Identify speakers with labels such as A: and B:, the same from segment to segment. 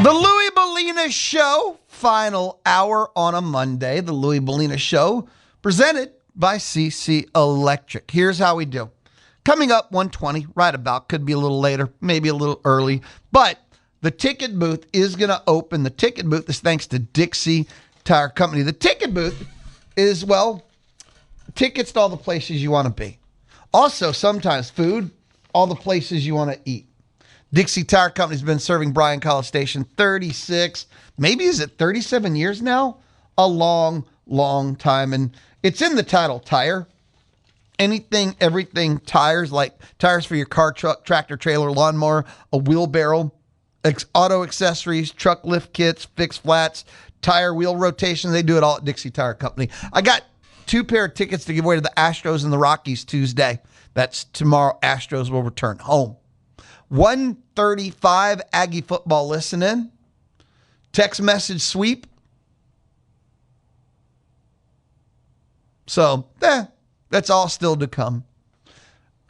A: The Louis Bellina Show, final hour on a Monday. The Louis Bellina Show, presented by CC Electric. Here's how we do. Coming up 1:20, right about, could be a little later, maybe a little early, but the ticket booth is going to open. The ticket booth is thanks to Dixie Tire Company. The ticket booth is, well, tickets to all the places you want to be. Also, sometimes food, all the places you want to eat. Dixie Tire Company's been serving Bryan College Station 36, maybe is it 37 years now? A long, long time. And it's in the title, tire. Anything, everything, tires, like tires for your car, truck, tractor, trailer, lawnmower, a wheelbarrow, auto accessories, truck lift kits, fixed flats, tire wheel rotations. They do it all at Dixie Tire Company. I got 2 pair of tickets to give away to the Astros and the Rockies Tuesday. That's tomorrow. Astros will return home. 1:35 Aggie football listening. Text message sweep. So, that's all still to come.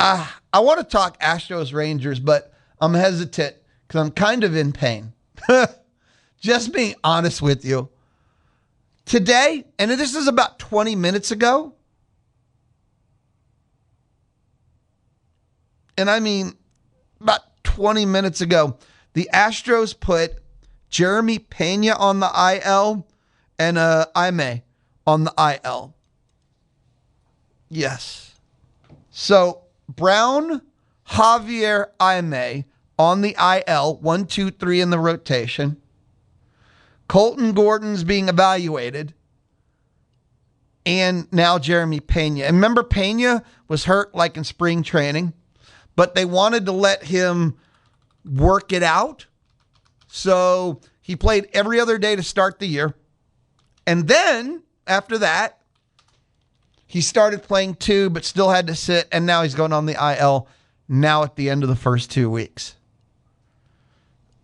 A: I want to talk Astros Rangers, but I'm hesitant because I'm kind of in pain. Just being honest with you. Today, and this is about 20 minutes ago, and I mean about 20 minutes ago, the Astros put Jeremy Pena on the IL and Jaime on the IL. Yes. So Brown, Javier, Jaime on the IL, 1, 2, 3 in the rotation. Colton Gordon's being evaluated. And now Jeremy Pena. And remember, Pena was hurt like in spring training, but they wanted to let him work it out. So he played every other day to start the year. And then after that, he started playing 2, but still had to sit. And now he's going on the IL now at the end of the first 2 weeks.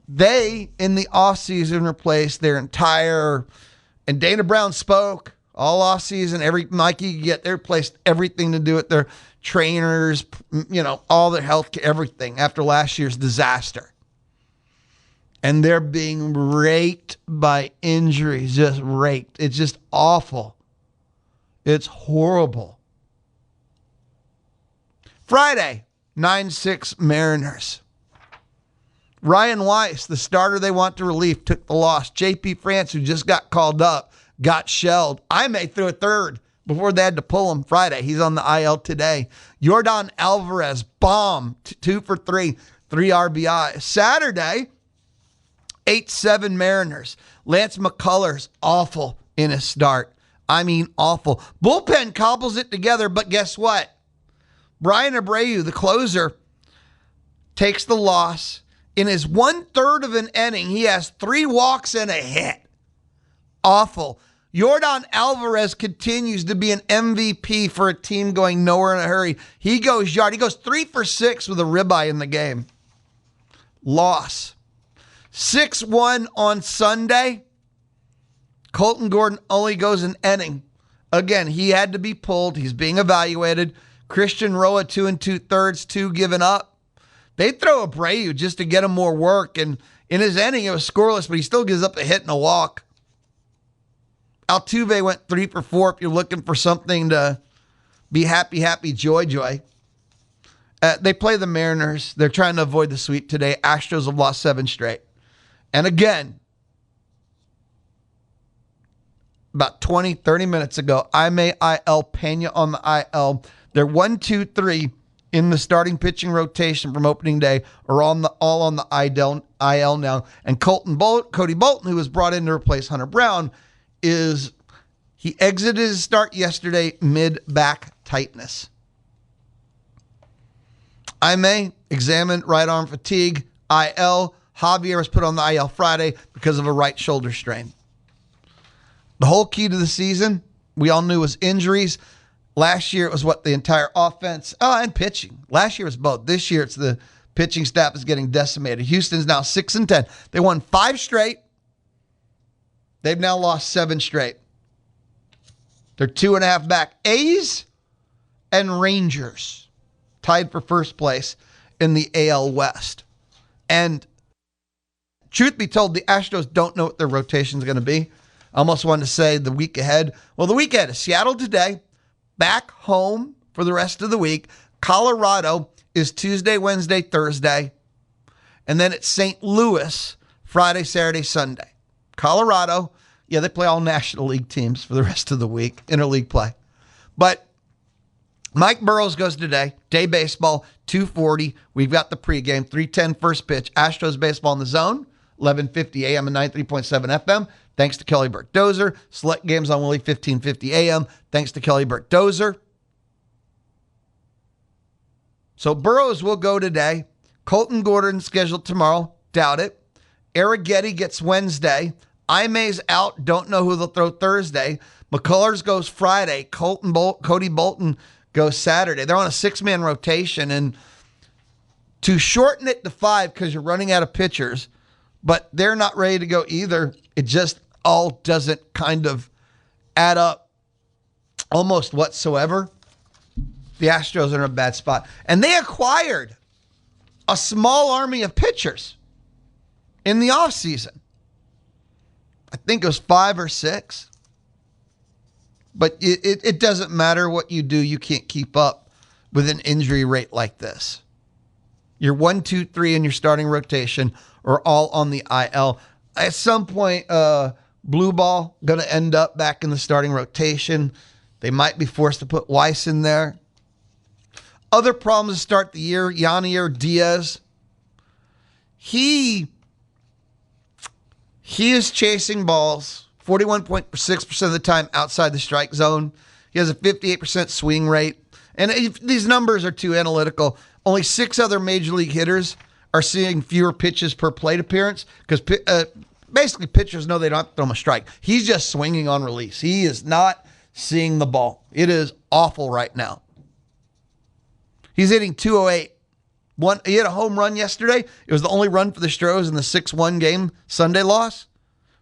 A: They, in the offseason, replaced their entire, and Dana Brown spoke all offseason, every mic you get, they replaced everything to do with their trainers, all their health care, everything after last year's disaster. And they're being raked by injuries, just raked. It's just awful. It's horrible. Friday, 9-6 Mariners. Ryan Weiss, the starter they want to relief, took the loss. J.P. France, who just got called up, got shelled. Jaime threw a third before they had to pull him Friday. He's on the IL today. Yordan Alvarez, bomb, 2 for 3, 3 RBI. Saturday, 8-7 Mariners. Lance McCullers, awful in his start. I mean, awful. Bullpen cobbles it together, but guess what? Brian Abreu, the closer, takes the loss. In his 1/3 of an inning, he has 3 walks and a hit. Awful. Yordan Alvarez continues to be an MVP for a team going nowhere in a hurry. He goes yard. He goes 3 for 6 with a ribeye in the game. Loss. 6-1 on Sunday. Colton Gordon only goes an inning. Again, he had to be pulled. He's being evaluated. Christian Roa, 2 2/3, 2 given up. They throw Abreu just to get him more work, and in his inning, it was scoreless, but he still gives up a hit and a walk. Altuve went 3 for 4 if you're looking for something to be happy, joy. They play the Mariners. They're trying to avoid the sweep today. Astros have lost 7 straight. And again, about 20, 30 minutes ago, Jaime IL, Pena on the IL. They're 1, 2, 3 in the starting pitching rotation from opening day, are all on the IL now. And Cody Bolton, who was brought in to replace Hunter Brown, he exited his start yesterday mid-back tightness. Jaime examined right arm fatigue, IL. Javier was put on the IL Friday because of a right shoulder strain. The whole key to the season, we all knew, was injuries. Last year, it was the entire offense, and pitching. Last year was both. This year, it's the pitching staff is getting decimated. Houston's now 6-10. They won 5 straight. They've now lost 7 straight. They're 2.5 back. A's and Rangers tied for first place in the AL West. And truth be told, the Astros don't know what their rotation is going to be. I almost wanted to say the week ahead. Well, the week ahead is Seattle today, back home for the rest of the week. Colorado is Tuesday, Wednesday, Thursday. And then it's St. Louis, Friday, Saturday, Sunday. Colorado, yeah, they play all National League teams for the rest of the week, interleague play. But Mike Burrows goes today, day baseball, 2:40. We've got the pregame, 3:10 first pitch. Astros baseball in the zone, 11:50 a.m. and 93.7 FM. Thanks to Kelly Burt Dozer. Select games on Willie, 15:50 a.m. Thanks to Kelly Burt Dozer. So Burrows will go today. Colton Gordon scheduled tomorrow. Doubt it. Arrighetti gets Wednesday. Imay's out. Don't know who they'll throw Thursday. McCullers goes Friday. Cody Bolton goes Saturday. They're on a 6-man rotation. And to shorten it to 5 because you're running out of pitchers, but they're not ready to go either. It just all doesn't kind of add up almost whatsoever. The Astros are in a bad spot. And they acquired a small army of pitchers in the offseason. I think it was 5 or 6. But it doesn't matter what you do. You can't keep up with an injury rate like this. Your 1, 2, 3 in your starting rotation are all on the IL. At some point, Blue Ball going to end up back in the starting rotation. They might be forced to put Weiss in there. Other problems to start the year, Yanier Diaz. He is chasing balls 41.6% of the time outside the strike zone. He has a 58% swing rate. And if these numbers are too analytical, only 6 other major league hitters are seeing fewer pitches per plate appearance because basically pitchers know they don't have to throw him a strike. He's just swinging on release. He is not seeing the ball. It is awful right now. He's hitting 208. He hit a home run yesterday. It was the only run for the Astros in the 6-1 game Sunday loss.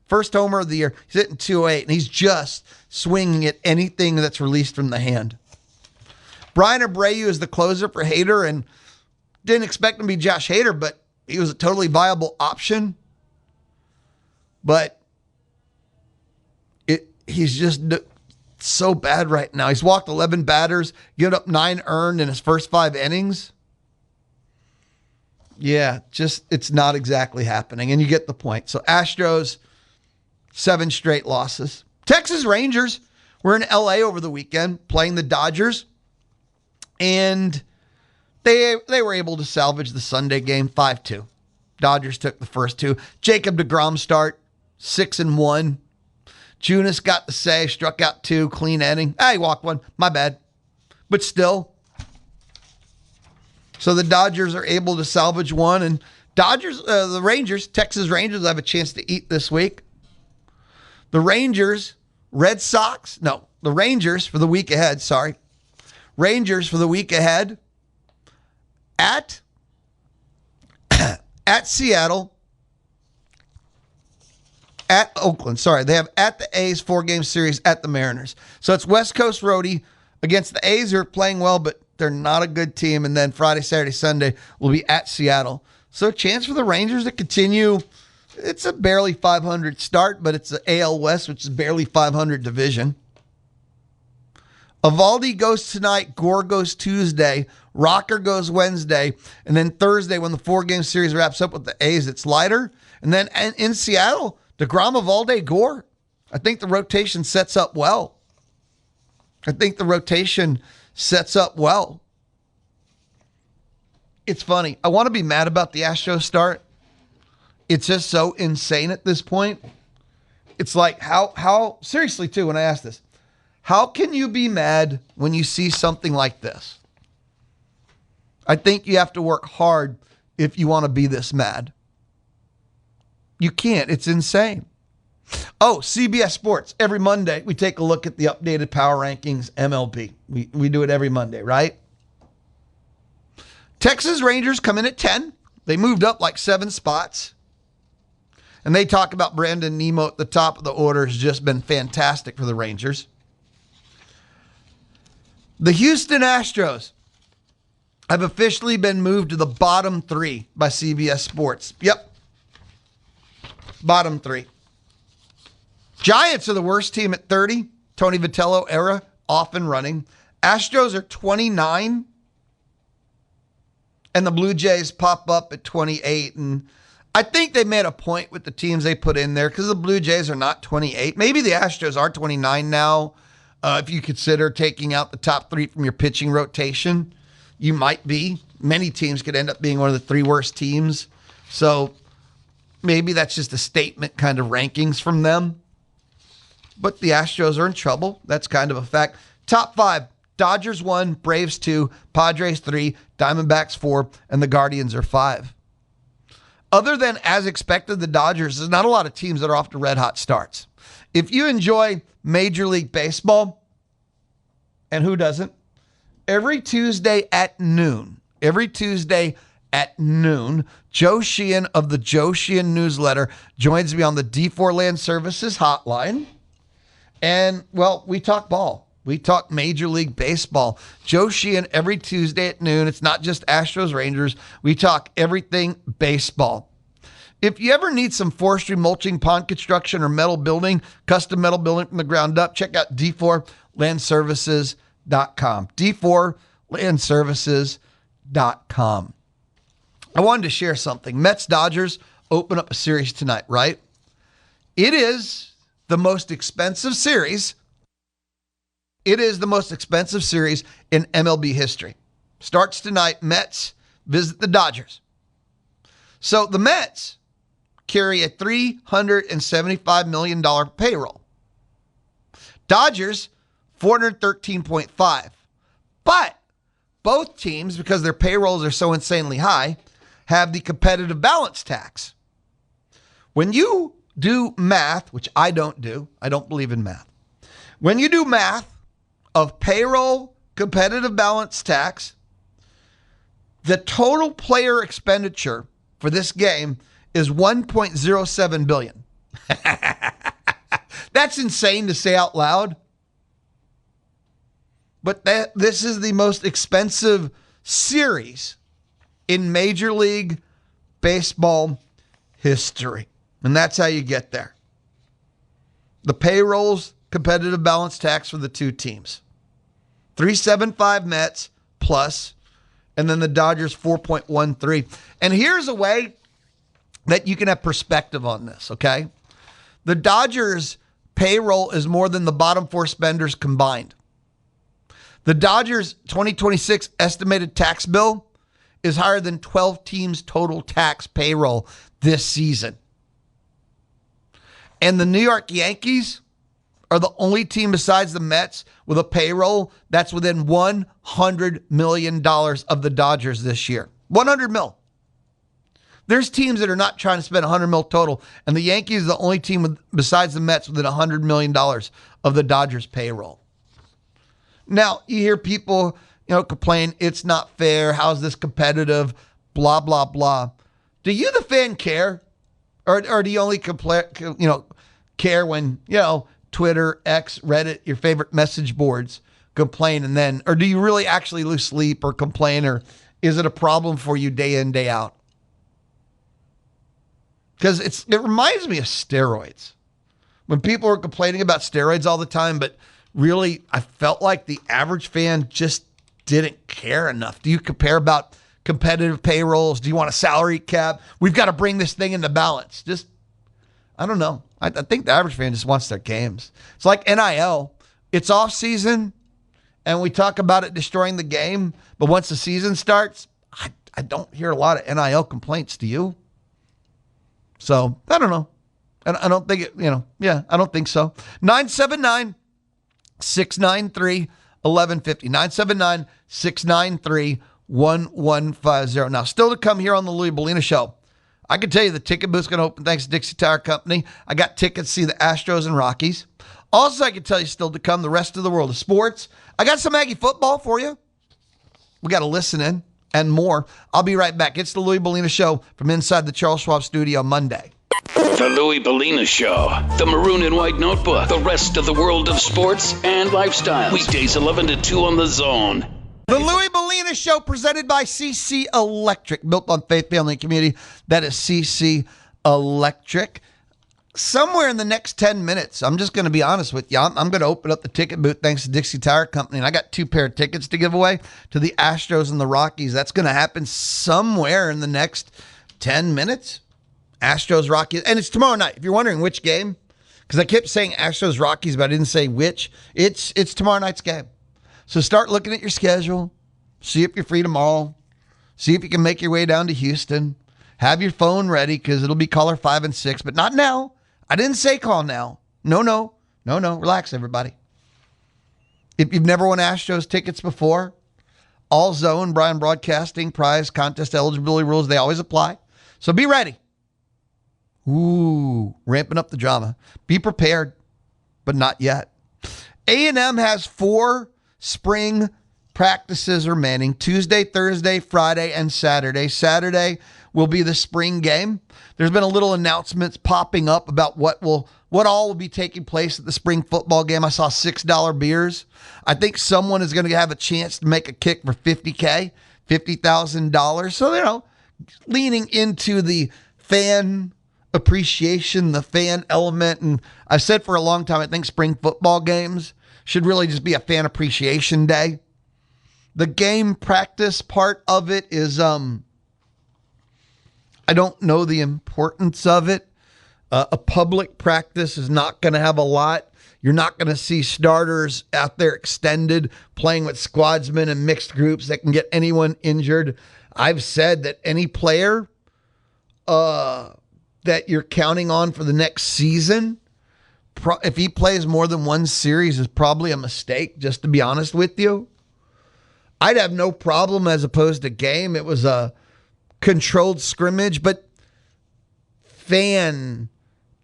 A: First homer of the year. He's hitting 208, and he's just swinging at anything that's released from the hand. Brian Abreu is the closer for Hader, and didn't expect him to be Josh Hader, but he was a totally viable option. But he's just so bad right now. He's walked 11 batters, given up 9 earned in his first 5 innings. Yeah, just it's not exactly happening, and you get the point. So Astros, 7 straight losses. Texas Rangers were in LA over the weekend playing the Dodgers, and they were able to salvage the Sunday game 5-2. Dodgers took the first 2. Jacob deGrom start, 6-1. Junis got the save, struck out 2, clean inning. He walked 1. My bad. But still. So the Dodgers are able to salvage 1. And the Rangers, Texas Rangers, have a chance to eat this week. The Rangers for the week ahead, Rangers for the week ahead at Seattle. At Oakland, They have at the A's 4-game series at the Mariners. So it's West Coast roadie against the A's who are playing well, but they're not a good team. And then Friday, Saturday, Sunday will be at Seattle. So a chance for the Rangers to continue. It's a barely 500 start, but it's the AL West, which is barely 500 division. Evaldi goes tonight. Gore goes Tuesday. Rocker goes Wednesday. And then Thursday, when the 4-game series wraps up with the A's, it's lighter. And then in Seattle, deGrom, Evaldi, Gore. I think the rotation sets up well. It's funny. I want to be mad about the Astros start. It's just so insane at this point. It's like, how seriously, too, when I ask this, how can you be mad when you see something like this? I think you have to work hard if you want to be this mad. You can't. It's insane. Oh, CBS Sports. Every Monday, we take a look at the updated power rankings, MLB. We do it every Monday, right? Texas Rangers come in at 10. They moved up like 7 spots. And they talk about Brandon Nimmo at the top of the order has just been fantastic for the Rangers. The Houston Astros have officially been moved to the bottom 3 by CBS Sports. Yep. Bottom three. Giants are the worst team at 30. Tony Vitello era, off and running. Astros are 29. And the Blue Jays pop up at 28. And I think they made a point with the teams they put in there because the Blue Jays are not 28. Maybe the Astros are 29 now. If you consider taking out the top three from your pitching rotation, you might be. Many teams could end up being one of the three worst teams. So maybe that's just a statement kind of rankings from them. But the Astros are in trouble. That's kind of a fact. Top five. Dodgers 1, Braves 2, Padres 3, Diamondbacks 4, and the Guardians are 5. Other than as expected, the Dodgers, there's not a lot of teams that are off to red hot starts. If you enjoy Major League Baseball, and who doesn't, every Tuesday at noon, Joe Sheehan of the Joe Sheehan newsletter joins me on the D4 Land Services hotline. And, well, we talk ball. We talk Major League Baseball. Joe Sheehan every Tuesday at noon. It's not just Astros, Rangers. We talk everything baseball. If you ever need some forestry, mulching, pond construction, or metal building, custom metal building from the ground up, check out d4landservices.com. d4landservices.com. I wanted to share something. Mets-Dodgers open up a series tonight, right? It is the most expensive series. It is the most expensive series in MLB history. Starts tonight. Mets visit the Dodgers. So the Mets carry a $375 million payroll. Dodgers, $413.5. But both teams, because their payrolls are so insanely high, have the competitive balance tax. When you do math, which I don't do, I don't believe in math. When you do math of payroll, competitive balance tax, the total player expenditure for this game is $1.07 billion. That's insane to say out loud. But this is the most expensive series in Major League Baseball history. And that's how you get there. The payrolls, competitive balance tax for the two teams. 375 Mets plus, and then the Dodgers 4.13. And here's a way that you can have perspective on this, okay? The Dodgers payroll is more than the bottom four spenders combined. The Dodgers 2026 estimated tax bill is higher than 12 teams' total tax payroll this season. And the New York Yankees are the only team besides the Mets with a payroll that's within $100 million of the Dodgers this year. 100 mil. There's teams that are not trying to spend 100 mil total, and the Yankees are the only team besides the Mets within $100 million of the Dodgers payroll. Now, you hear people, complain, it's not fair, how's this competitive, blah, blah, blah. Do you, the fan, care? Or do you only care when, Twitter, X, Reddit, your favorite message boards complain and then, or do you really actually lose sleep or complain, or is it a problem for you day in, day out? Because it reminds me of steroids. When people are complaining about steroids all the time, but really I felt like the average fan just didn't care enough. Do you compare about competitive payrolls? Do you want a salary cap? We've got to bring this thing into balance. Just, I don't know. I think the average fan just wants their games. It's like NIL. It's off season, and we talk about it destroying the game. But once the season starts, I don't hear a lot of NIL complaints. Do you? So, I don't know. I don't think it, I don't think so. 979-693-1150. 979-693-1150. Now, still to come here on the Louis Bellina Show. I can tell you the ticket booth's going to open thanks to Dixie Tire Company. I got tickets to see the Astros and Rockies. Also, I can tell you still to come the rest of the world of sports. I got some Aggie football for you. We got to listen in and more. I'll be right back. It's the Louis Bellina Show from inside the Charles Schwab studio Monday.
B: The Louis Bellina Show. The Maroon and White Notebook. The rest of the world of sports and lifestyle. Weekdays 11 to 2 on The Zone.
A: The Louis Bellina Show presented by CC Electric. Built on faith, family, and community. That is CC Electric. somewhere in the next 10 minutes, I'm just going to be honest with you. I'm going to open up the ticket booth thanks to Dixie Tire Company. And I got 2 pair of tickets to give away to the Astros and the Rockies. That's going to happen somewhere in the next 10 minutes. Astros, Rockies. And it's tomorrow night. If you're wondering which game, because I kept saying Astros, Rockies, but I didn't say which. It's tomorrow night's game. So start looking at your schedule. See if you're free tomorrow. See if you can make your way down to Houston. Have your phone ready because it'll be caller 5 and 6, but not now. I didn't say call now. No. Relax, everybody. If you've never won Astros tickets before, all zone, Brian Broadcasting, prize, contest eligibility rules, they always apply. So be ready. Ooh, ramping up the drama. Be prepared, but not yet. A&M has 4 spring practices remaining: Tuesday, Thursday, Friday, and Saturday. Saturday will be the spring game. There's been a little announcements popping up about what all will be taking place at the spring football game. I saw $6 beers. I think someone is going to have a chance to make a kick for $50,000, $50,000. So, leaning into the fan appreciation, the fan element. And I've said for a long time, I think spring football games should really just be a fan appreciation day. The game practice part of it is, I don't know the importance of it. A public practice is not going to have a lot. You're not going to see starters out there extended playing with squadsmen and mixed groups that can get anyone injured. I've said that any player that you're counting on for the next season, if he plays more than one series, is probably a mistake, just to be honest with you. I'd have no problem as opposed to game. It was a controlled scrimmage, but fan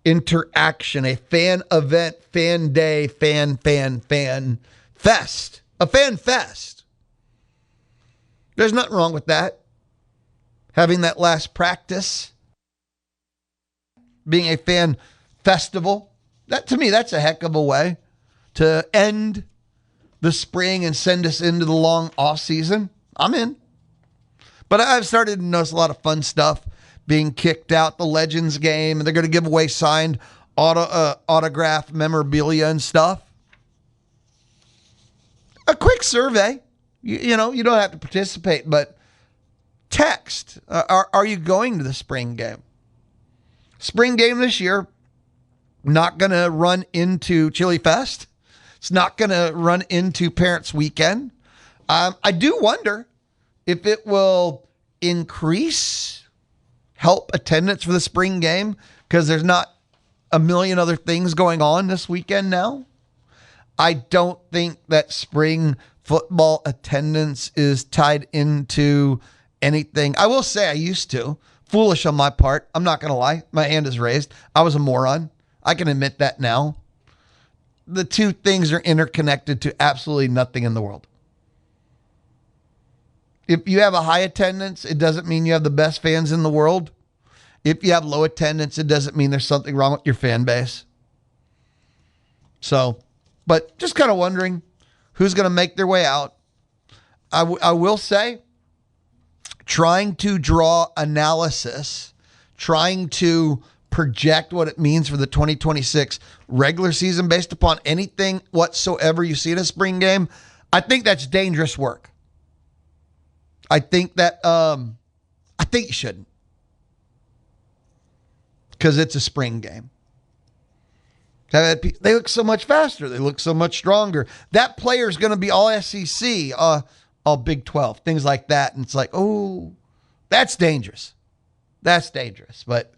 A: interaction, a fan event, fan day, fan fest, a fan fest. There's nothing wrong with that. Having that last practice, being a fan festival, that to me, that's a heck of a way to end the spring and send us into the long off season. I'm in. But I've started to notice a lot of fun stuff being kicked out. The Legends game, and they're going to give away signed autograph memorabilia and stuff. A quick survey. You don't have to participate, but text. Are you going to the spring game? Spring game this year, not going to run into Chili Fest. It's not going to run into Parents Weekend. I do wonder if it will help attendance for the spring game, because there's not a million other things going on this weekend now. I don't think that spring football attendance is tied into anything. I will say I used to. Foolish on my part. I'm not going to lie. My hand is raised. I was a moron. I can admit that now. The two things are interconnected to absolutely nothing in the world. If you have a high attendance, it doesn't mean you have the best fans in the world. If you have low attendance, it doesn't mean there's something wrong with your fan base. So, but just kind of wondering who's going to make their way out. I will say, trying to draw analysis, trying to project what it means for the 2026 regular season based upon anything whatsoever you see in a spring game, I think that's dangerous work. I think you shouldn't, because it's a spring game. They look so much faster. They look so much stronger. That player is going to be all SEC, all Big 12, things like that. And it's like, oh, that's dangerous. That's dangerous. But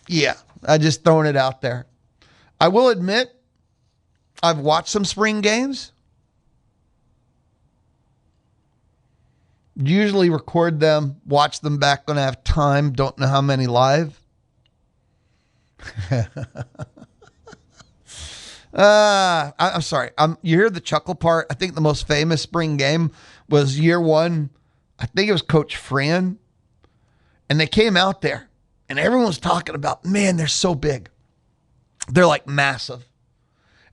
A: yeah, I just throwing it out there. I will admit, I've watched some spring games. Usually record them, watch them back when I have time. Don't know how many live. I'm sorry. You hear the chuckle part. I think the most famous spring game was year one. I think it was Coach Fran. And they came out there and everyone was talking about, man, they're so big. They're like massive.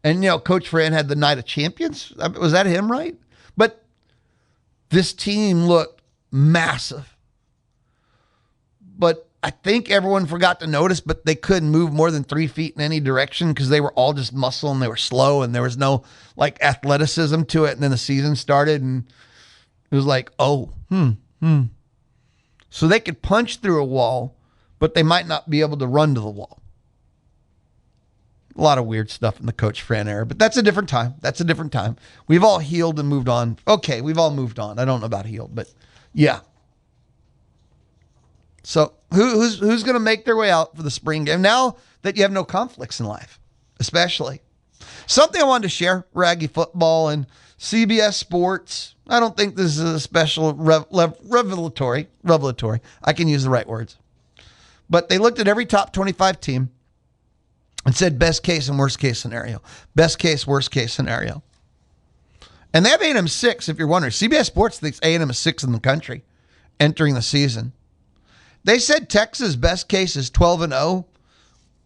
A: And, Coach Fran had the Night of Champions. Was that him, right? But this team looked massive. But I think everyone forgot to notice, but they couldn't move more than 3 feet in any direction because they were all just muscle and they were slow and there was no like athleticism to it. And then the season started and it was like, So they could punch through a wall, but they might not be able to run to the wall. A lot of weird stuff in the Coach Fran era, but that's a different time. We've all healed and moved on. Okay, we've all moved on. I don't know about healed, but yeah. So who's going to make their way out for the spring game now that you have no conflicts in life, especially? Something I wanted to share, Aggie football and CBS Sports. I don't think this is a special revelatory. I can use the right words. But they looked at every top 25 team and said best case and worst case scenario. Best case, worst case scenario. And they have A&M 6, if you're wondering. CBS Sports thinks A&M is 6 in the country entering the season. They said Texas' best case is 12-0.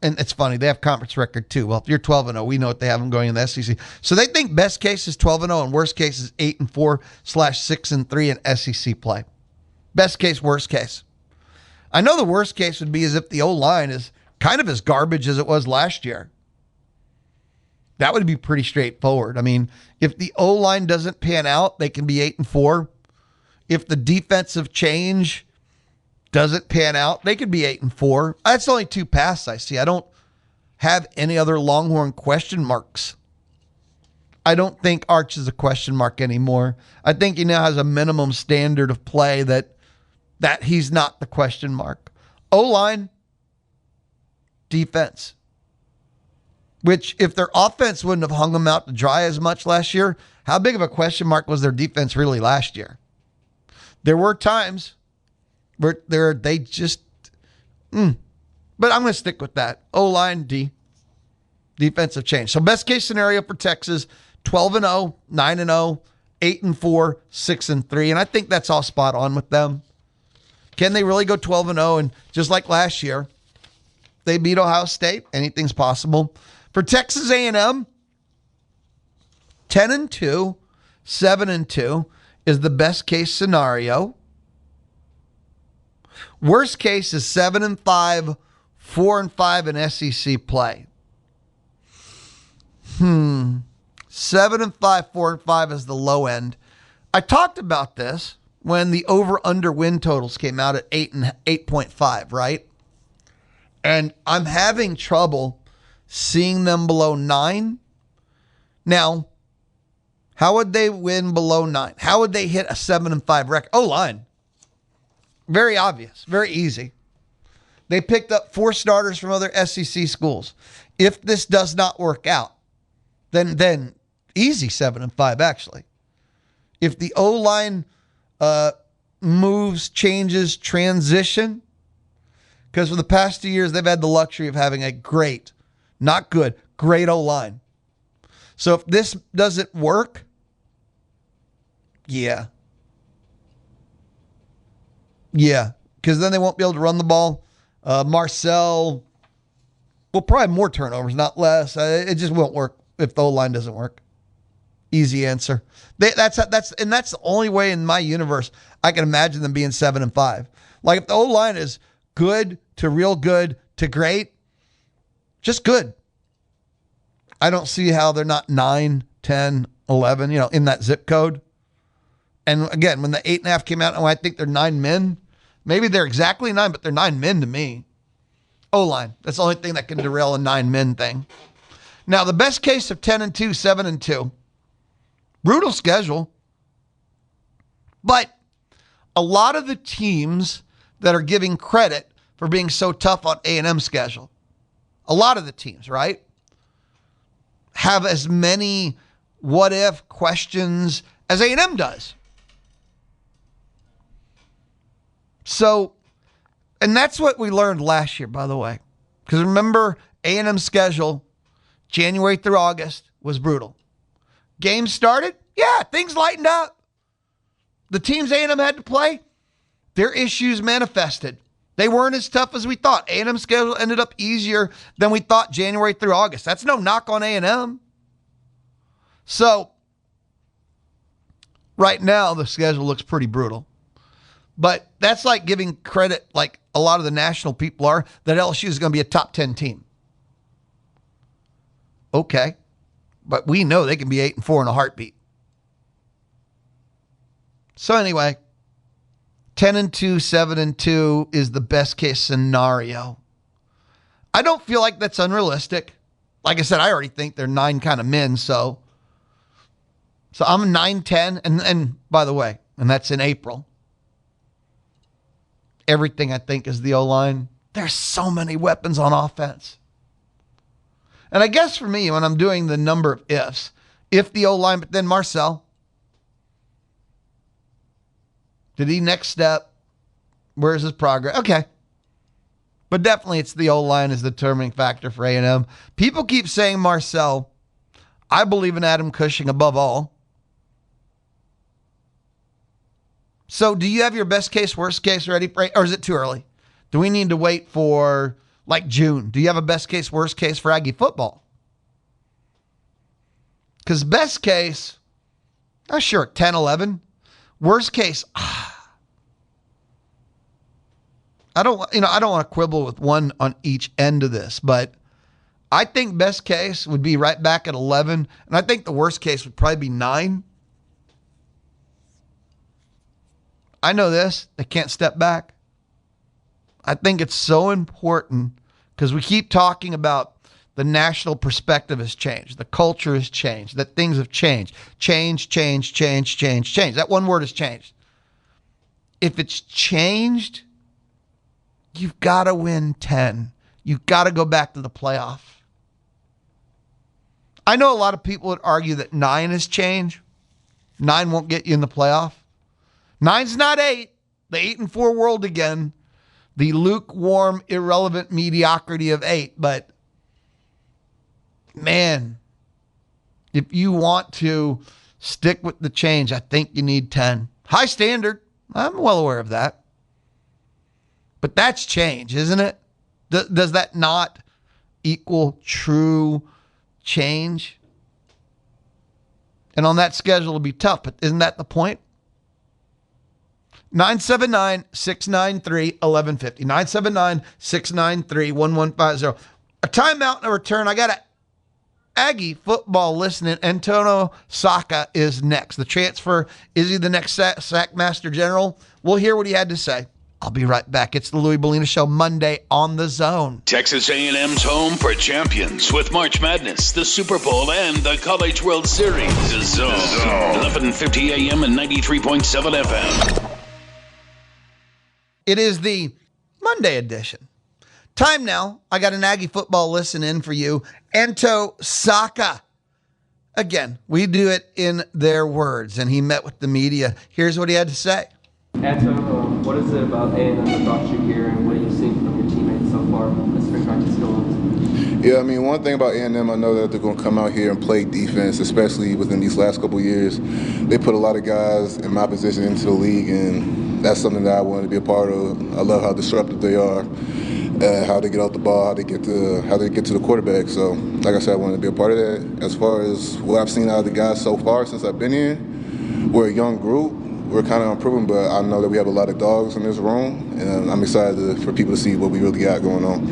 A: And it's funny, they have conference record too. Well, if you're 12-0, we know what they have them going in the SEC. So they think best case is 12-0 and worst case is 8-4/6-3 in SEC play. Best case, worst case. I know the worst case would be as if the O-line is kind of as garbage as it was last year. That would be pretty straightforward. I mean, if the O-line doesn't pan out, they can be 8-4. If the defensive change doesn't pan out, they could be 8-4. That's only 2 paths I see. I don't have any other Longhorn question marks. I don't think Arch is a question mark anymore. I think he now has a minimum standard of play that he's not the question mark. O-line, defense. Which, if their offense wouldn't have hung them out to dry as much last year, how big of a question mark was their defense really last year? There were times where they just, but I'm going to stick with that. O-line, D, defensive change. So best case scenario for Texas, 12-0, 9-0, 8-4, 6-3. And I think that's all spot on with them. Can they really go 12-0? And just like last year, they beat Ohio State. Anything's possible. For Texas A&M, 10-2, 7-2 is the best case scenario. Worst case is 7-5, 4-5 in SEC play. 7-5, 4-5 is the low end. I talked about this when the over-under win totals came out at 8.5, right? And I'm having trouble seeing them below 9. Now, how would they win below 9? How would they hit a 7-5 record? O-line. Very obvious. Very easy. They picked up 4 starters from other SEC schools. If this does not work out, then easy 7-5 actually. If the O-line moves, changes, transition, because for the past 2 years, they've had the luxury of having a great, not good, great O-line. So if this doesn't work, yeah, because then they won't be able to run the ball. Marcel will probably have more turnovers, not less. It just won't work if the O-line doesn't work. Easy answer. That's the only way in my universe I can imagine them being 7-5. Like if the O-line is good to real good to great, just good. I don't see how they're not 9, 10, 11, in that zip code. And again, when the 8.5 came out, I think they're 9 men. Maybe they're exactly 9, but they're 9 men to me. O-line. That's the only thing that can derail a 9 men thing. Now, the best case of 10-2, 7-2. Brutal schedule. But a lot of the teams that are giving credit for being so tough on A&M's schedule, a lot of the teams, right, have as many what-if questions as A&M does. So, and that's what we learned last year, by the way. Because remember, A&M's schedule, January through August, was brutal. Games started, yeah, things lightened up. The teams A&M had to play, their issues manifested. They weren't as tough as we thought. A&M's schedule ended up easier than we thought January through August. That's no knock on A&M. So, right now, the schedule looks pretty brutal. But that's like giving credit, like a lot of the national people are, that LSU is going to be a top 10 team. Okay. But we know they can be 8-4 in a heartbeat. So anyway, 10-2, 7-2 is the best case scenario. I don't feel like that's unrealistic. Like I said, I already think they're 9 kind of men, so I'm 9-10, and by the way, and that's in April. Everything I think is the O-line. There's so many weapons on offense. And I guess for me, when I'm doing the number of ifs, if the O-line, but then Marcel, did he next step? Where's his progress? Okay. But definitely it's the O-line is the determining factor for A&M. People keep saying Marcel. I believe in Adam Cushing above all. So do you have your best case, worst case ready, or is it too early? Do we need to wait for like June? Do you have a best case, worst case for Aggie football? Because best case, sure, 10-11. Worst case, I don't want to quibble with one on each end of this, but I think best case would be right back at 11, and I think the worst case would probably be 9. I know this. They can't step back. I think it's so important because we keep talking about the national perspective has changed. The culture has changed. That things have changed. Change. That one word has changed. If it's changed, you've got to win 10. You've got to go back to the playoff. I know a lot of people would argue that 9 has changed. 9 won't get you in the playoff. 9's not 8. The 8-4 world again. The lukewarm, irrelevant mediocrity of 8. But, man, if you want to stick with the change, I think you need 10. High standard. I'm well aware of that. But that's change, isn't it? Does that not equal true change? And on that schedule, it'll be tough, but isn't that the point? 979-693-1150. 979-693-1150. A timeout and a return. I got an Aggie football listening. Antonio Saka is next. The transfer, is he the next sack master general? We'll hear what he had to say. I'll be right back. It's the Louis Bellina Show, Monday on the Zone.
B: Texas A&M's home for champions with March Madness, the Super Bowl, and the College World Series. The Zone. 1150 AM and 93.7 FM.
A: It is the Monday edition. Time now. I got an Aggie football listen in for you. Anto Saka. Again, we do it in their words, and he met with the media. Here's what he had to say.
C: Anto, what is it about A&M that brought you here, and what are you seeing from your teammates so far as spring practice goes?
D: Yeah, I mean, one thing about A&M, I know that they're going to come out here and play defense, especially within these last couple of years. They put a lot of guys in my position into the league, and that's something that I wanted to be a part of. I love how disruptive they are, how they get off the ball, how they get to the quarterback. So, like I said, I wanted to be a part of that. As far as what I've seen out of the guys so far since I've been here, we're a young group. We're kind of unproven, but I know that we have a lot of dogs in this room, and I'm excited for people to see what we really got going on.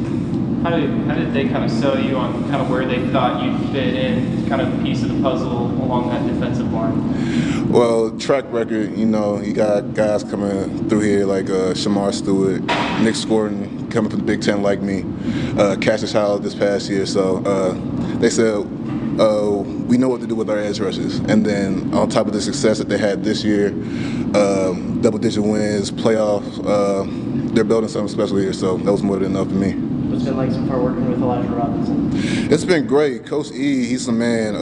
C: How did they kind of sell you on kind of where they thought you'd fit in, kind of a piece of the puzzle along that defensive line?
D: Well, track record, you got guys coming through here like Shamar Stewart, Nick Scorton coming from the Big Ten like me, Cassius Howell this past year. So they said, we know what to do with our edge rushes. And then on top of the success that they had this year, double-digit wins, playoffs, they're building something special here. So that was more than enough for me.
C: What's it been like so far working with Elijah Robinson?
D: It's been great. Coach E, he's a man,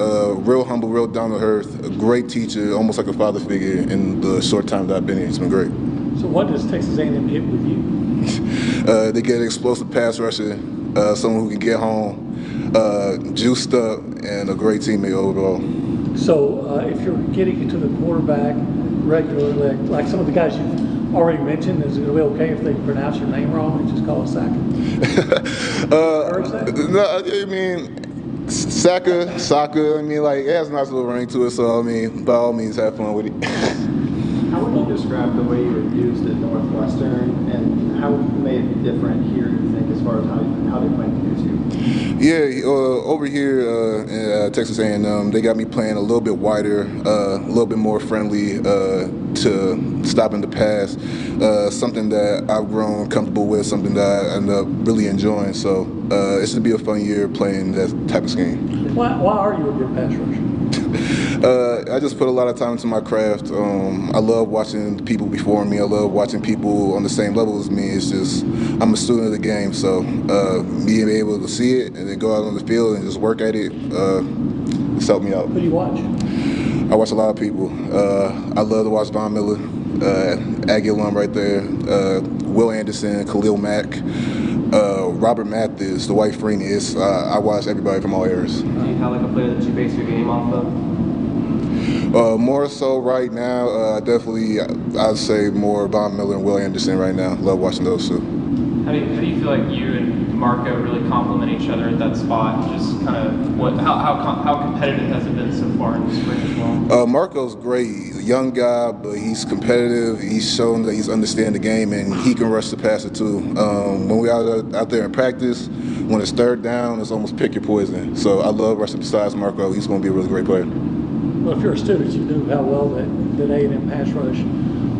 D: real humble, real down to earth, a great teacher, almost like a father figure in the short time that I've been here. It's been great.
E: So what does Texas A&M hit with you?
D: They get an explosive pass rusher, someone who can get home, juiced up, and a great teammate overall.
E: So if you're getting into the quarterback regularly, like some of the guys you've already mentioned, is it going to be okay if they pronounce your name wrong and just call it Saka?
D: No, I mean, Saka, I mean, like, it has a nice little ring to it, so, I mean, by all means, have fun with it.
F: How would you describe the way you were used at Northwestern, and how made it different here, you think, as far as how they plan to use you?
D: Yeah, over here in Texas A&M, they got me playing a little bit wider, a little bit more friendly to stopping the pass, something that I've grown comfortable with, something that I end up really enjoying. So it should be a fun year playing that type of scheme.
E: Why are you a good pass rusher?
D: I just put a lot of time into my craft. I love watching people before me. I love watching people on the same level as me. It's just, I'm a student of the game, so being able to see it and then go out on the field and just work at it, it's helped me out.
E: Who do you watch?
D: I watch a lot of people. I love to watch Von Miller, Aggie alum right there, Will Anderson, Khalil Mack, Robert Mathis, Dwight Freeney. I watch everybody from all eras.
F: Do you have like a player that you base your game off of?
D: More so right now, definitely I'd say more Von Miller and Will Anderson right now. Love watching those two.
C: How do you feel like you and Marco really complement each other at that spot? Just kind of how competitive has it been so far in the spring as well?
D: Marco's great. He's a young guy, but he's competitive. He's shown that he's understanding the game, and he can rush the passer too. When we're out there in practice, when it's third down, it's almost pick your poison. So I love rushing besides Marco. He's going to be a really great player.
E: Well, if you're a student, you knew how well that A&M pass rush,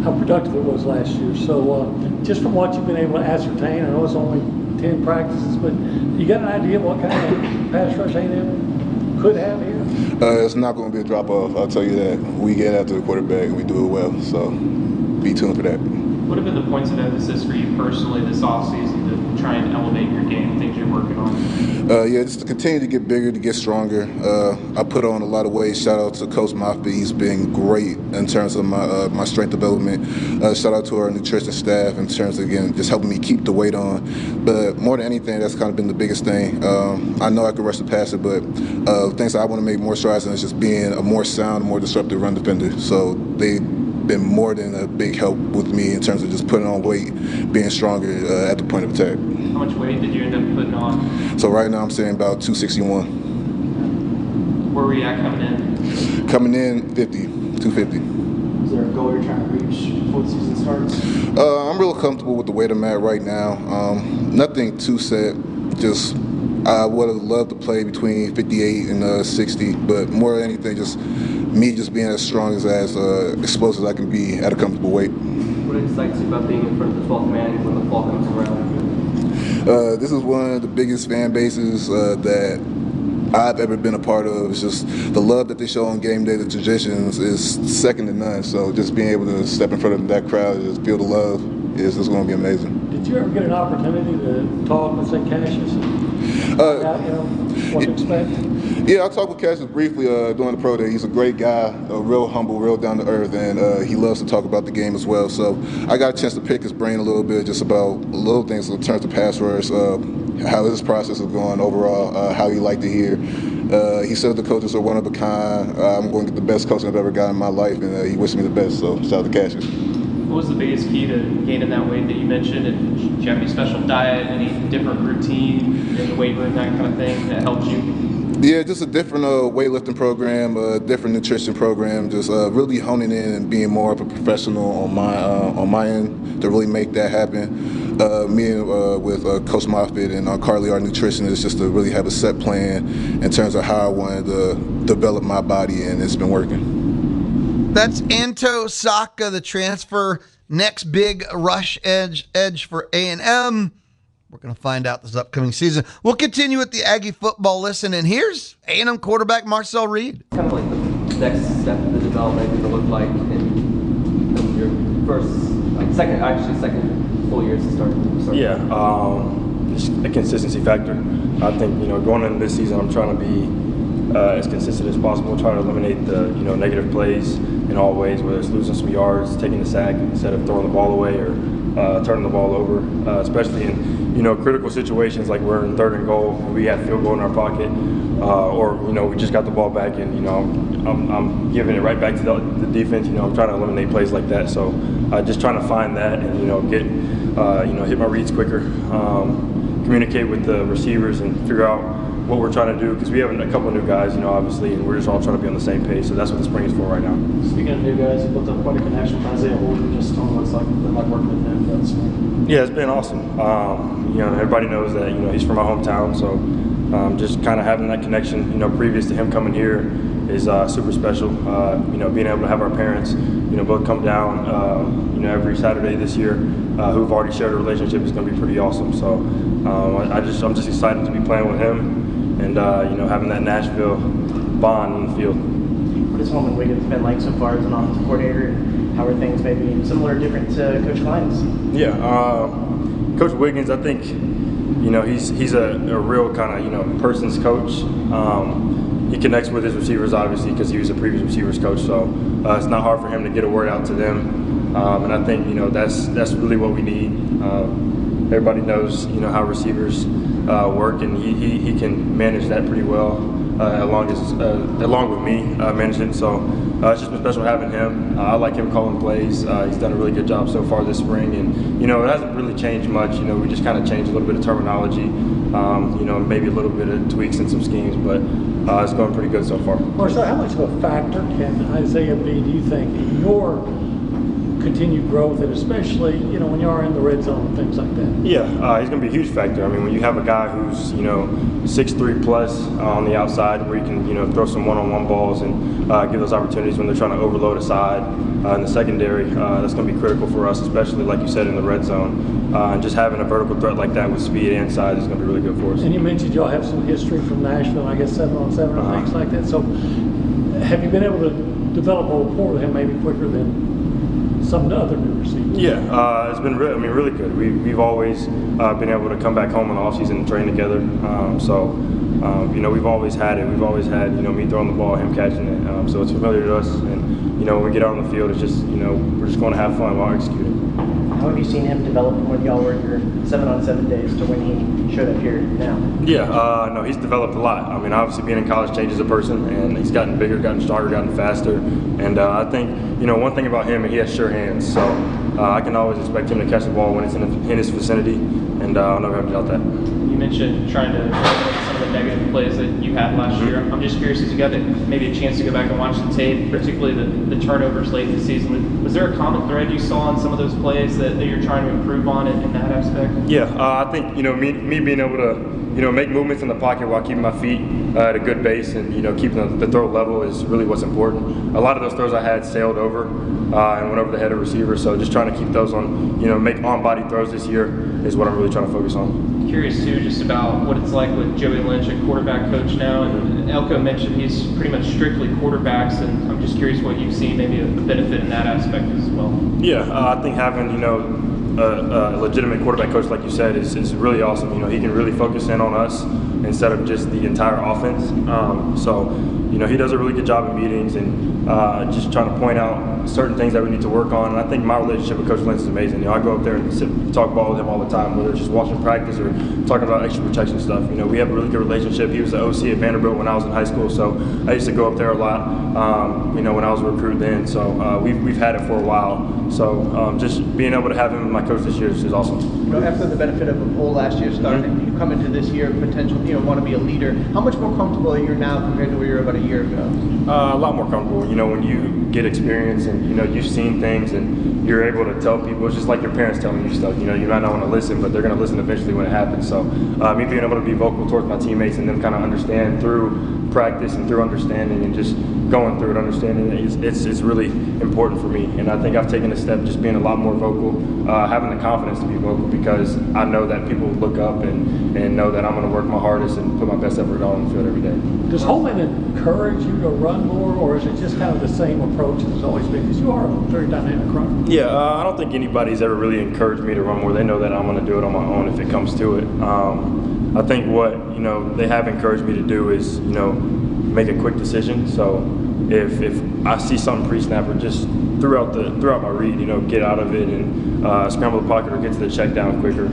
E: how productive it was last year. So just from what you've been able to ascertain, I know it's only 10 practices, but you got an idea what kind of pass rush A&M could have here?
D: It's not going to be a drop-off, I'll tell you that. We get after the quarterback and we do it well, so be tuned for that.
C: What have been the points of emphasis for you personally this offseason to try and elevate your game, things you're working on?
D: Yeah, just to continue to get bigger, to get stronger. I put on a lot of weight. Shout out to Coach Moffitt. He's been great in terms of my strength development. Shout out to our nutrition staff in terms of, again, just helping me keep the weight on. But more than anything, that's kind of been the biggest thing. I know I can rush the passer, but things that I want to make more strides in is just being a more sound, more disruptive run defender. So they've been more than a big help with me in terms of just putting on weight, being stronger at the point of attack.
C: How much weight did you end up putting on?
D: So right now I'm saying about 261.
C: Where were you at coming in?
D: Coming in 250.
F: Is there a goal you're trying to reach before the season starts?
D: I'm real comfortable with the weight I'm at right now. Nothing too set. Just I would have loved to play between 58 and 60, but more than anything, just me just being as strong as explosive as I can be at a comfortable weight.
F: What excites you about being in front of the 12th man when the fall comes around?
D: This is one of the biggest fan bases that I've ever been a part of. It's just the love that they show on game day, the traditions is second to none. So just being able to step in front of that crowd and just feel the love is just going to be amazing.
E: Did you ever get an opportunity to talk with, say, Cassius? What to expect?
D: Yeah, I talked with Cassius briefly during the pro day. He's a great guy, real humble, real down to earth, and he loves to talk about the game as well. So I got a chance to pick his brain a little bit just about little things in terms of pass rush, how his process is going overall, how he liked it here. He said the coaches are one of a kind. I'm going to get the best coaching I've ever got in my life, and he wished me the best. So shout out to Cassius.
C: What was the biggest key to gaining that weight that you mentioned? And did you have any special diet, any different routine in the weight room, that kind of thing that helped you?
D: Yeah, just a different weightlifting program, a different nutrition program, just really honing in and being more of a professional on my end to really make that happen. Me and with Coach Moffitt and Carly, our nutritionist, just to really have a set plan in terms of how I wanted to develop my body, and it's been working.
A: That's Anto Saka, the transfer, next big rush edge for A&M. We're going to find out this upcoming season. We'll continue with the Aggie football listen, and here's A&M quarterback Marcel Reed.
G: Kind of like the next step of the development going to look like in your second full year to start.
H: Yeah, just a consistency factor. I think going into this season, I'm trying to be as consistent as possible, trying to eliminate the negative plays in all ways, whether it's losing some yards, taking the sack instead of throwing the ball away or turning the ball over, especially in critical situations like we're in 3rd and goal, we have field goal in our pocket, or we just got the ball back and I'm giving it right back to the defense. I'm trying to eliminate plays like that. So just trying to find that and get hit my reads quicker, communicate with the receivers and figure out what we're trying to do, because we have a couple of new guys, obviously, and we're just all trying to be on the same page. So that's what the spring is for right now.
F: Speaking of new guys, you built up quite a connection with Isaiah Holden. Just tell me what's been like working with him throughout the spring.
H: Yeah, it's been awesome. Everybody knows that he's from my hometown, so just kind of having that connection, previous to him coming here is super special. Being able to have our parents, both come down, every Saturday this year, who've already shared a relationship is going to be pretty awesome. So I'm just excited to be playing with him and having that Nashville bond on the field.
F: What has home in Wiggins been like so far as an offensive coordinator, and how are things maybe similar or different to Coach Klein's?
H: Yeah, Coach Wiggins, I think he's a real kind of person's coach. He connects with his receivers, obviously, because he was a previous receivers coach. So it's not hard for him to get a word out to them. And I think that's really what we need. Everybody knows how receivers work, and he can manage that pretty well, along with me managing it. So it's just been special having him. I like him calling plays. He's done a really good job so far this spring, and it hasn't really changed much. We just kind of changed a little bit of terminology, maybe a little bit of tweaks in some schemes, but it's going pretty good so far.
E: Marcel, how much of a factor can Isaiah be, do you think, in your continued growth, and especially when you are in the red zone and things like that?
H: Yeah, he's going to be a huge factor. I mean, when you have a guy who's 6'3" plus on the outside, where you can throw some one-on-one balls and give those opportunities when they're trying to overload a side in the secondary, that's going to be critical for us, especially like you said in the red zone. And just having a vertical threat like that with speed and size is going to be really good for us.
E: And you mentioned y'all have some history from Nashville, I guess 7-on-7 and things like that. So have you been able to develop a rapport with him maybe quicker than some other new receivers?
H: Yeah, it's been really good. We've always been able to come back home in the offseason and train together. We've always had it. We've always had me throwing the ball, him catching it. So it's familiar to us. And when we get out on the field, it's just we're just going to have fun while executing.
F: How have you seen him develop from when y'all were in your 7-on-7 days to when he showed up here now?
H: Yeah, no, he's developed a lot. I mean, obviously being in college changes a person, and he's gotten bigger, gotten stronger, gotten faster. And I think, one thing about him, he has sure hands. So I can always expect him to catch the ball when it's in his vicinity, and I'll never have to doubt that.
C: You mentioned trying to eliminate some of the negative plays that you had last year. I'm just curious, as you got maybe a chance to go back and watch the tape, particularly the turnovers late in the season. Was there a common thread you saw in some of those plays that you're trying to improve on in that aspect?
H: Yeah, I think me being able to make movements in the pocket while keeping my feet at a good base and keeping the throw level is really what's important. A lot of those throws I had sailed over and went over the head of receiver. So just trying to keep those on make on-body throws this year is what I'm really trying to focus on.
C: Curious too, just about what it's like with Joey Lynch, a quarterback coach now, and Elko mentioned he's pretty much strictly quarterbacks, and I'm just curious what you've seen, maybe a benefit in that aspect as well. Yeah, I think having a legitimate quarterback coach, like you said, is really awesome. He can really focus in on us instead of just the entire offense. He does a really good job in meetings and just trying to point out certain things that we need to work on. And I think my relationship with Coach Lynch is amazing. I go up there and talk ball with him all the time, whether it's just watching practice or talking about extra protection stuff. We have a really good relationship. He was the OC at Vanderbilt when I was in high school, so I used to go up there a lot. When I was a recruit then, so we've had it for a while. So just being able to have him as my coach this year is awesome.
I: After the benefit of a poll last year starting, you come into this year potential, want to be a leader. How much more comfortable are you now compared to where you were about a year ago?
H: A lot more comfortable. When you get experience and you've seen things and you're able to tell people, it's just like your parents telling you stuff. You might not want to listen, but they're going to listen eventually when it happens. So me being able to be vocal towards my teammates and them kind of understand through practice and through understanding and just going through it, understanding it, it's really important for me. And I think I've taken a step just being a lot more vocal, having the confidence to be vocal, because I know that people look up and know that I'm going to work my hardest and put my best effort on the field every day.
E: Does Holman encourage you to run more, or is it just kind of the same approach as it's always been? Because you are a very dynamic runner.
H: Yeah, I don't think anybody's ever really encouraged me to run more. They know that I'm going to do it on my own if it comes to it. I think what they have encouraged me to do is make a quick decision. So if I see something pre-snap or just throughout my read, get out of it and scramble the pocket or get to the check down quicker.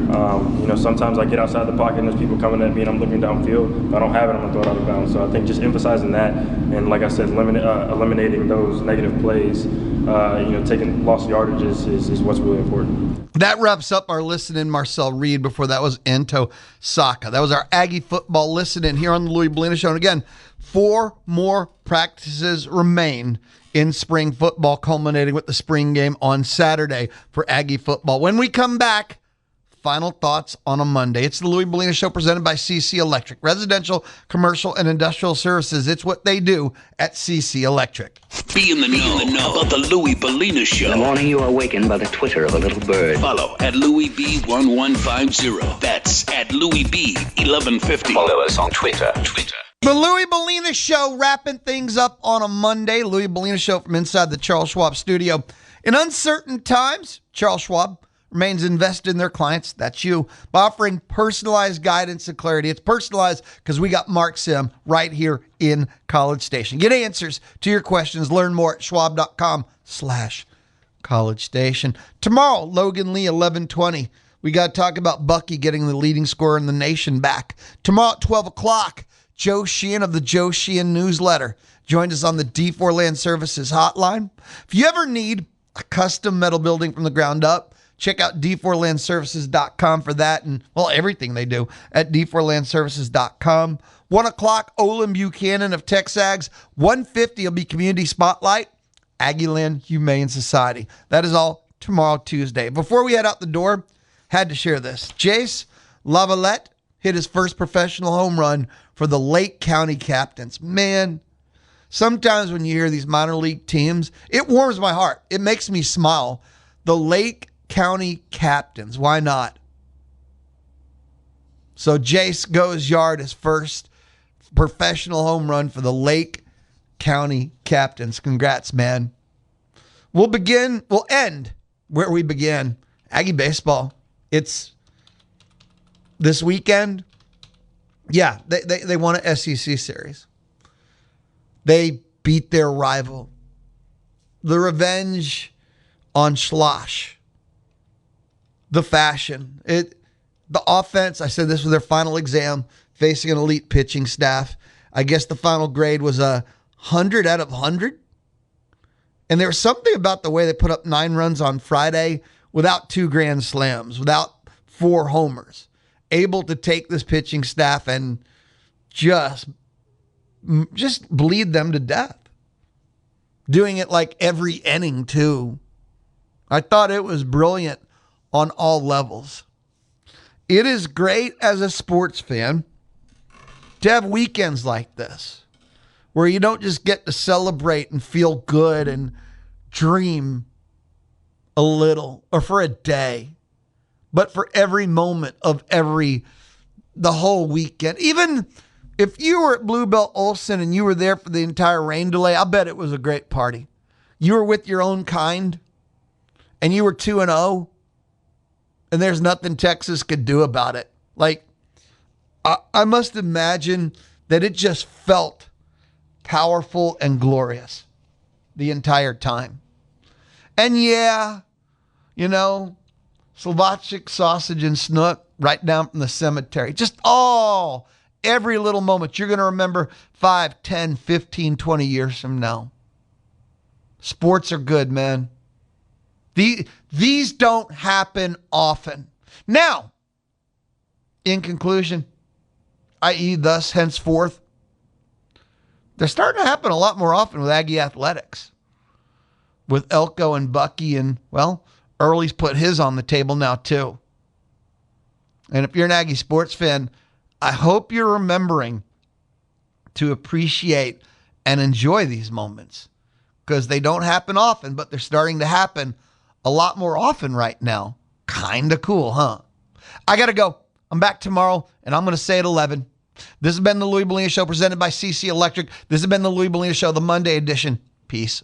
H: Sometimes I get outside the pocket and there's people coming at me and I'm looking downfield. If I don't have it, I'm gonna throw it out of bounds. So I think just emphasizing that and, like I said, eliminating those negative plays, taking lost yardages is what's really important.
A: That wraps up our Listen In Marcel Reed. Before that was Ento Saka. That was our Aggie football Listen In here on the Louis Bellina Show. And again, 4 more practices remain in spring football, culminating with the spring game on Saturday for Aggie football. When we come back, final thoughts on a Monday. It's the Louis Bellina Show presented by CC Electric. Residential, commercial, and industrial services. It's what they do at CC Electric.
B: Be in the know about the Louis Bellina Show.
J: In the morning you are awakened by the twitter of a little bird.
B: Follow at Louis B1150. That's at Louis B1150.
J: Follow us on Twitter.
A: The Louis Bellina Show wrapping things up on a Monday. Louis Bellina Show from inside the Charles Schwab studio. In uncertain times, Charles Schwab remains invested in their clients. That's you. By offering personalized guidance and clarity. It's personalized because we got Mark Sim right here in College Station. Get answers to your questions. Learn more at schwab.com/College Station. Tomorrow, Logan Lee, 11:20. We got to talk about Bucky getting the leading scorer in the nation back. Tomorrow at 12 o'clock, Joe Sheehan of the Joe Sheehan newsletter joined us on the D4 Land Services hotline. If you ever need a custom metal building from the ground up, check out d4landservices.com for that and, well, everything they do at d4landservices.com. 1 o'clock, Olin Buchanan of Texags. 1:50 will be Community Spotlight, Aggieland Humane Society. That is all tomorrow, Tuesday. Before we head out the door, had to share this. Jace Lavalette hit his first professional home run for the Lake County Captains. Man, sometimes when you hear these minor league teams, it warms my heart. It makes me smile. The Lake County Captains. Why not? So Jace goes yard, his first professional home run for the Lake County Captains. Congrats, man. We'll end where we began. Aggie baseball. It's this weekend. Yeah, they won an SEC series. They beat their rival. The revenge on Schloss. The fashion. The offense, I said this was their final exam, facing an elite pitching staff. I guess the final grade was 100 out of 100. And there was something about the way they put up 9 runs on Friday without 2 grand slams, without 4 homers. Able to take this pitching staff and just bleed them to death. Doing it like every inning, too. I thought it was brilliant on all levels. It is great as a sports fan to have weekends like this where you don't just get to celebrate and feel good and dream a little or for a day, but for every moment of the whole weekend. Even if you were at Bluebell Olson and you were there for the entire rain delay, I bet it was a great party. You were with your own kind and you were 2-0. And there's nothing Texas could do about it. Like, I must imagine that it just felt powerful and glorious the entire time. And yeah, Slovacek sausage and snook right down from the cemetery. Just every little moment you're going to remember 5, 10, 15, 20 years from now. Sports are good, man. These don't happen often. Now, in conclusion, i.e. thus henceforth, they're starting to happen a lot more often with Aggie athletics. With Elko and Bucky and, well, Early's put his on the table now too. And if you're an Aggie sports fan, I hope you're remembering to appreciate and enjoy these moments because they don't happen often, but they're starting to happen a lot more often right now. Kind of cool, huh? I got to go. I'm back tomorrow, and I'm going to say at 11. This has been the Louis Bellina Show presented by CC Electric. This has been the Louis Bellina Show, the Monday edition. Peace.